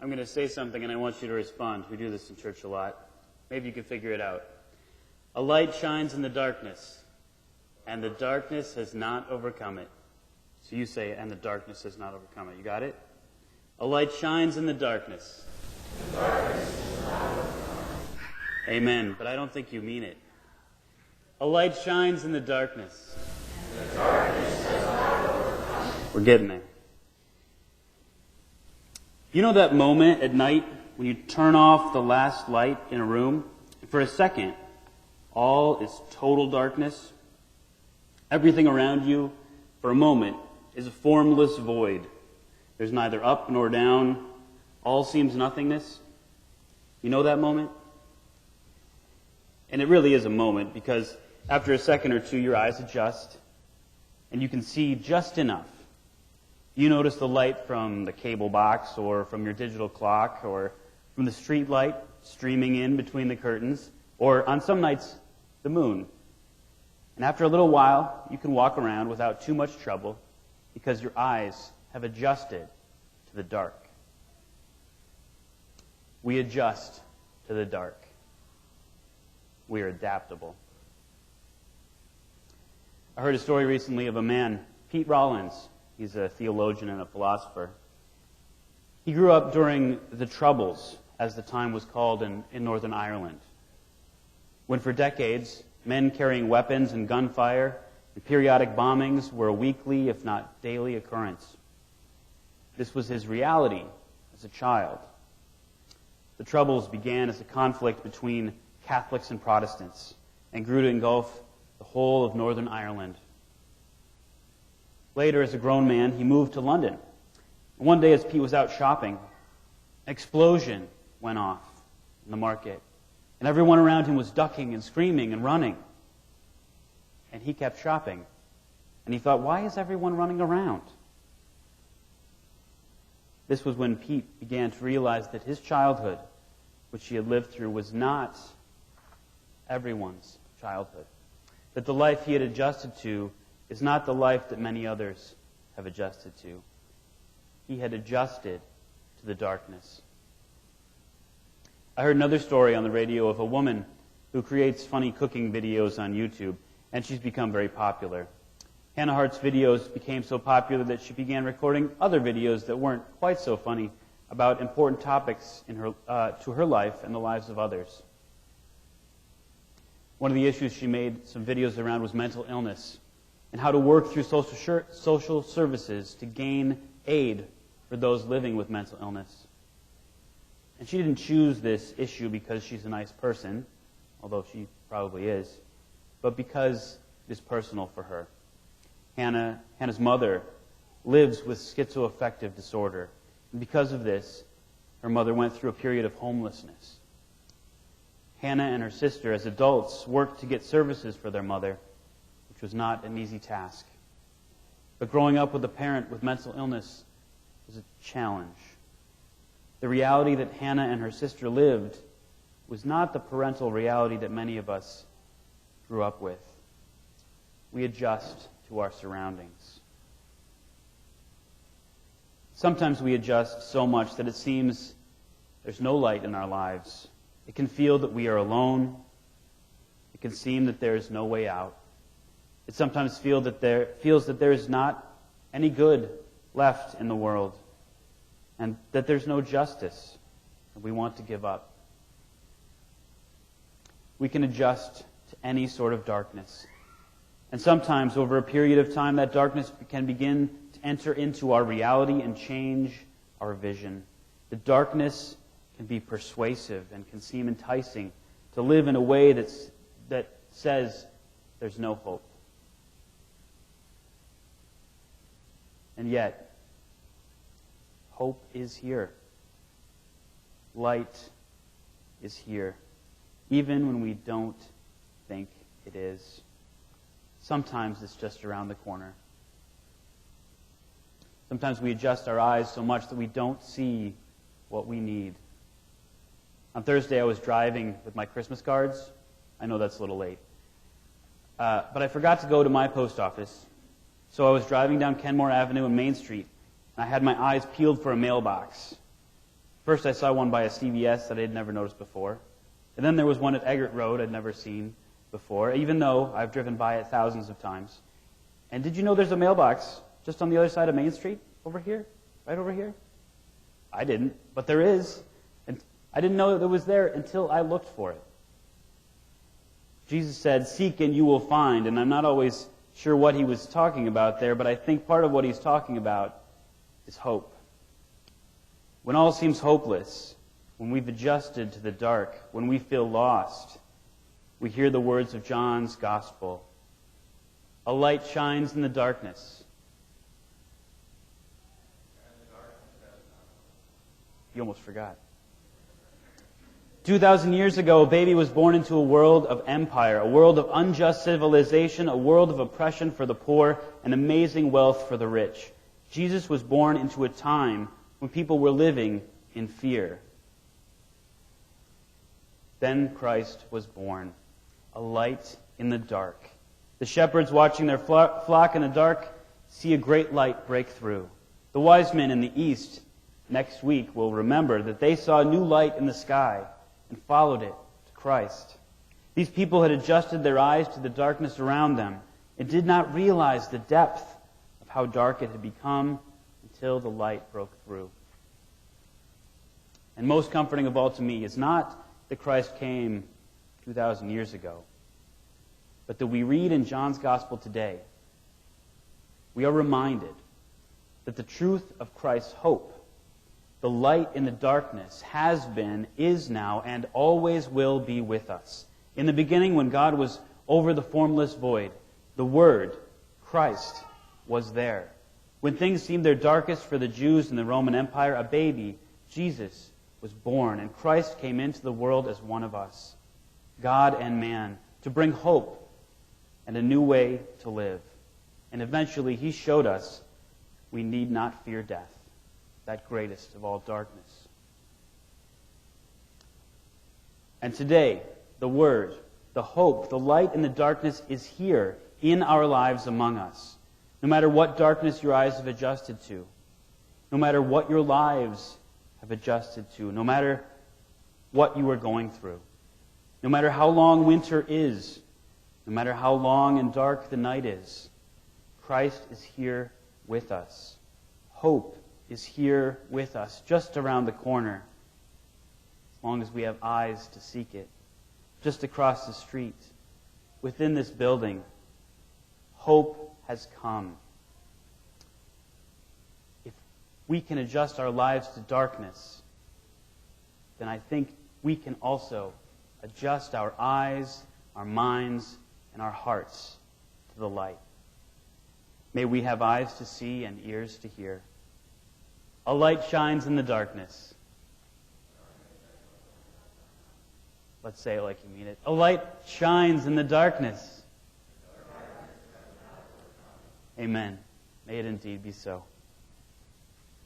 I'm going to say something and I want you to respond. We do this in church a lot. Maybe you can figure it out. A light shines in the darkness, and the darkness has not overcome it. So you say, and the darkness has not overcome it. You got it? A light shines in the darkness. The darkness has not overcome it. Amen. But I don't think you mean it. A light shines in the darkness. And the darkness has not overcome it. We're getting there. You know that moment at night when you turn off the last light in a room? For a second, all is total darkness. Everything around you, for a moment, is a formless void. There's neither up nor down. All seems nothingness. You know that moment? And it really is a moment, because after a second or two, your eyes adjust, and you can see just enough. You notice the light from the cable box, or from your digital clock, or from the street light streaming in between the curtains, or on some nights, the moon. And after a little while, you can walk around without too much trouble, because your eyes have adjusted to the dark. We adjust to the dark. We are adaptable. I heard a story recently of a man, Pete Rollins. He's a theologian and a philosopher. He grew up during the Troubles, as the time was called in Northern Ireland, when for decades, men carrying weapons and gunfire and periodic bombings were a weekly, if not daily, occurrence. This was his reality as a child. The Troubles began as a conflict between Catholics and Protestants and grew to engulf the whole of Northern Ireland. Later, as a grown man, he moved to London. One day, as Pete was out shopping, an explosion went off in the market, and everyone around him was ducking and screaming and running. And he kept shopping, and he thought, why is everyone running around? This was when Pete began to realize that his childhood, which he had lived through, was not everyone's childhood. That the life he had adjusted to is not the life that many others have adjusted to. He had adjusted to the darkness. I heard another story on the radio of a woman who creates funny cooking videos on YouTube, and she's become very popular. Hannah Hart's videos became so popular that she began recording other videos that weren't quite so funny about important topics in her, to her life and the lives of others. One of the issues she made some videos around was mental illness and how to work through social services to gain aid for those living with mental illness. And she didn't choose this issue because she's a nice person, although she probably is, but because it is personal for her. Hannah's mother lives with schizoaffective disorder, and because of this, her mother went through a period of homelessness. Hannah and her sister, as adults, worked to get services for their mother, which was not an easy task. But growing up with a parent with mental illness was a challenge. The reality that Hannah and her sister lived was not the parental reality that many of us grew up with. We adjust to our surroundings. Sometimes we adjust so much that it seems there's no light in our lives. It can feel that we are alone. It can seem that there is no way out. It sometimes feels that there is not any good left in the world, and that there's no justice, and we want to give up. We can adjust to any sort of darkness. And sometimes, over a period of time, that darkness can begin to enter into our reality and change our vision. The darkness can be persuasive and can seem enticing to live in a way that says there's no hope. And yet, hope is here. Light is here, even when we don't think it is. Sometimes it's just around the corner. Sometimes we adjust our eyes so much that we don't see what we need. On Thursday, I was driving with my Christmas cards. I know that's a little late. But I forgot to go to my post office. So I was driving down Kenmore Avenue and Main Street, and I had my eyes peeled for a mailbox. First, I saw one by a CVS that I had never noticed before. And then there was one at Eggert Road I'd never seen before, even though I've driven by it thousands of times. And did you know there's a mailbox just on the other side of Main Street, over here, right over here? I didn't, but there is. And I didn't know that it was there until I looked for it. Jesus said, "Seek and you will find," and I'm not always sure what he was talking about there, but I think part of what he's talking about is hope. When all seems hopeless, when we've adjusted to the dark, when we feel lost, we hear the words of John's Gospel. A light shines in the darkness. You almost forgot. 2,000 years ago, a baby was born into a world of empire, a world of unjust civilization, a world of oppression for the poor, and amazing wealth for the rich. Jesus was born into a time when people were living in fear. Then Christ was born, a light in the dark. The shepherds watching their flock in the dark see a great light break through. The wise men in the east next week will remember that they saw a new light in the sky and followed it to Christ. These people had adjusted their eyes to the darkness around them and did not realize the depth of how dark it had become until the light broke through. And most comforting of all to me is not that Christ came 2,000 years ago, but that we read in John's Gospel today, we are reminded that the truth of Christ's hope, the light in the darkness, has been, is now, and always will be with us. In the beginning, when God was over the formless void, the Word, Christ, was there. When things seemed their darkest for the Jews in the Roman Empire, a baby, Jesus, was born, and Christ came into the world as one of us, God and man, to bring hope and a new way to live. And eventually, He showed us we need not fear death, that greatest of all darkness. And today, the Word, the hope, the light in the darkness is here in our lives among us. No matter what darkness your eyes have adjusted to, no matter what your lives have adjusted to, no matter what you are going through, no matter how long winter is, no matter how long and dark the night is, Christ is here with us. Hope is here with us, just around the corner, as long as we have eyes to seek it. Just across the street, within this building, hope has come. If we can adjust our lives to darkness, then I think we can also adjust our eyes, our minds, and our hearts to the light. May we have eyes to see and ears to hear. A light shines in the darkness. Let's say it like you mean it. A light shines in the darkness. Amen. May it indeed be so.